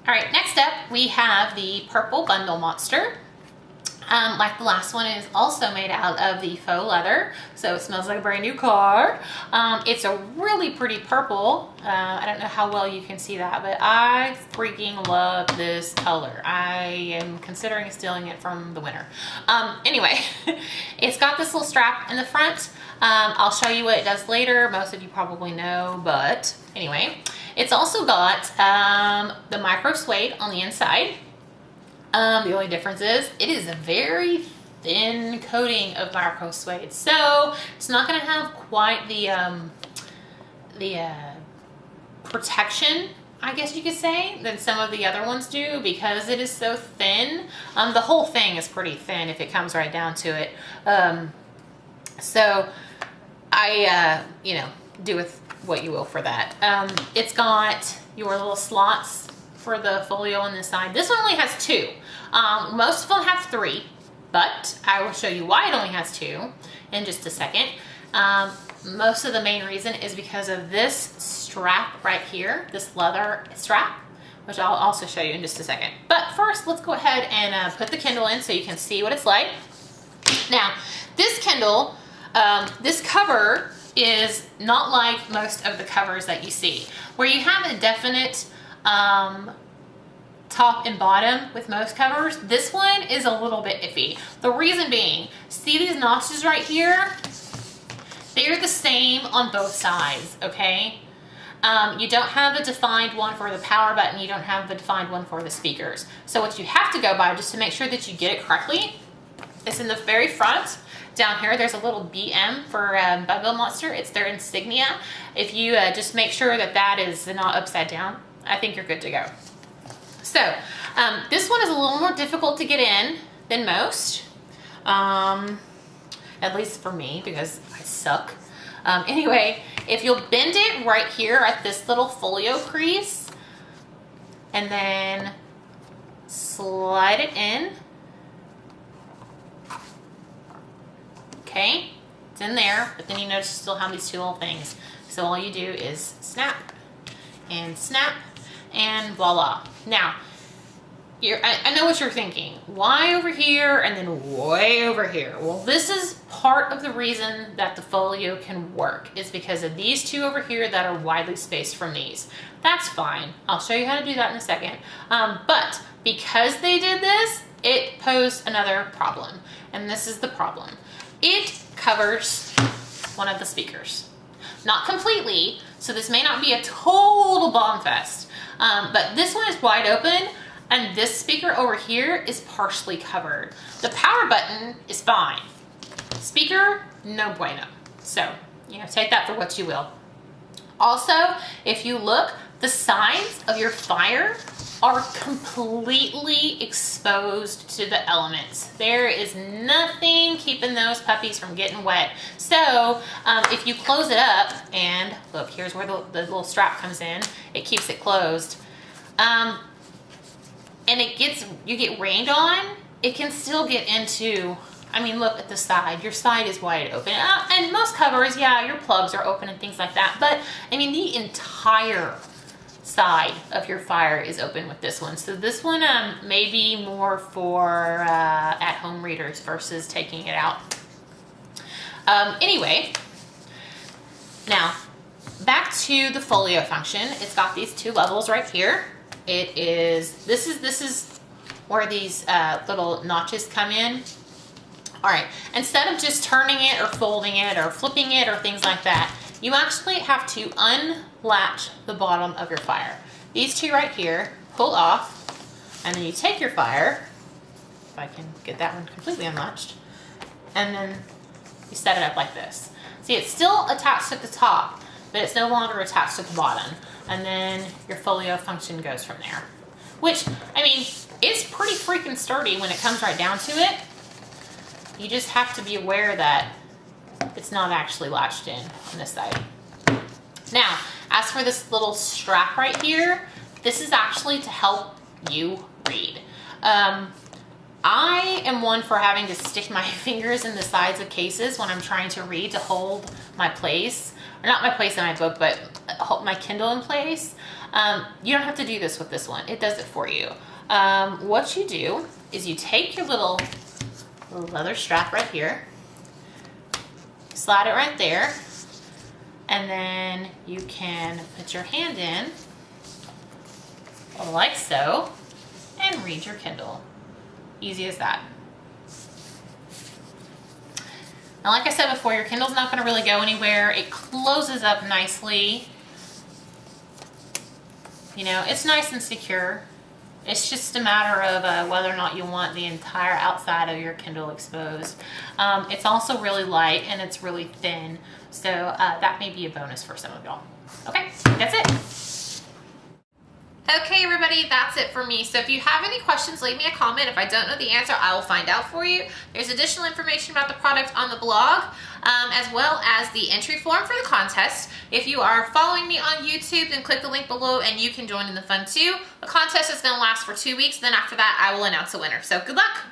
All right, next up we have the purple bundle monster. Like the last one, is also made out of the faux leather, so it smells like a brand new car. It's a really pretty purple. I don't know how well you can see that, but I freaking love this color. I am considering stealing it from the winner. Anyway, it's got this little strap in the front. I'll show you what it does later. Most of you probably know, but anyway, it's also got the micro suede on the inside. The only difference is it is a very thin coating of micro suede, so it's not going to have quite the protection, I guess you could say, than some of the other ones do, because it is so thin. The whole thing is pretty thin if it comes right down to it. So I, do with what you will for that. It's got your little slots for the folio on this side. This one only has two. Most of them have three, but I will show you why it only has two in just a second. Most of the main reason is because of this strap right here, this leather strap, which I'll also show you in just a second. But first, let's go ahead and put the Kindle in so you can see what it's like. Now, this Kindle, this cover is not like most of the covers that you see, where you have a definite top and bottom with most covers. This one is a little bit iffy. The reason being, see these notches right here? They're the same on both sides, okay? You don't have a defined one for the power button. You don't have the defined one for the speakers. So what you have to go by, just to make sure that you get it correctly, is in the very front. Down here, there's a little BM for Bundle Monster. It's their insignia. If you just make sure that that is not upside down, I think you're good to go. So this one is a little more difficult to get in than most, at least for me, because I suck. Anyway, if you'll bend it right here at this little folio crease and then slide it in. Okay, it's in there, but then you notice you still have these two little things. So all you do is snap and voila. Now, I know what you're thinking. Why over here and then way over here? Well, this is part of the reason that the folio can work, is because of these two over here that are widely spaced from these. That's fine. I'll show you how to do that in a second. But because they did this, it posed another problem. And this is the problem. It covers one of the speakers. Not completely, so this may not be a total bomb fest. But this one is wide open, and this speaker over here is partially covered. The power button is fine. Speaker, no bueno. So, take that for what you will. Also, if you look, the sides of your fire are completely exposed to the elements. There is nothing keeping those puppies from getting wet. So if you close it up, and look, here's where the little strap comes in. It keeps it closed. And you get rained on, it can still get into, look at the side. Your side is wide open. And most covers, yeah, your plugs are open and things like that. But, the entire side of your fire is open with this one. So this one may be more for at-home readers versus taking it out. Anyway, now back to the folio function. It's got these two levels right here. This is where these little notches come in. All right, instead of just turning it or folding it or flipping it or things like that, you actually have to unlatch the bottom of your fire. These two right here, pull off, and then you take your fire, if I can get that one completely unlatched, and then you set it up like this. See, it's still attached at the top, but it's no longer attached at the bottom. And then your folio function goes from there. Which, it's pretty freaking sturdy when it comes right down to it. You just have to be aware that it's not actually latched in on this side. Now, as for this little strap right here, this is actually to help you read. I am one for having to stick my fingers in the sides of cases when I'm trying to read to hold my place. Or not my place in my book, but hold my Kindle in place. You don't have to do this with this one. It does it for you. What you do is you take your little leather strap right here, slide it right there, and then you can put your hand in like so and read your Kindle. Easy as that. Now, like I said before, your Kindle's not going to really go anywhere. It closes up nicely. You know, it's nice and secure. It's just a matter of whether or not you want the entire outside of your Kindle exposed. It's also really light and it's really thin, so that may be a bonus for some of y'all. Okay, that's it. Okay, everybody, that's it for me. So if you have any questions, leave me a comment. If I don't know the answer, I will find out for you. There's additional information about the product on the blog, as well as the entry form for the contest. If you are following me on YouTube, then click the link below and you can join in the fun too. The contest is going to last for 2 weeks. Then after that, I will announce a winner. So good luck.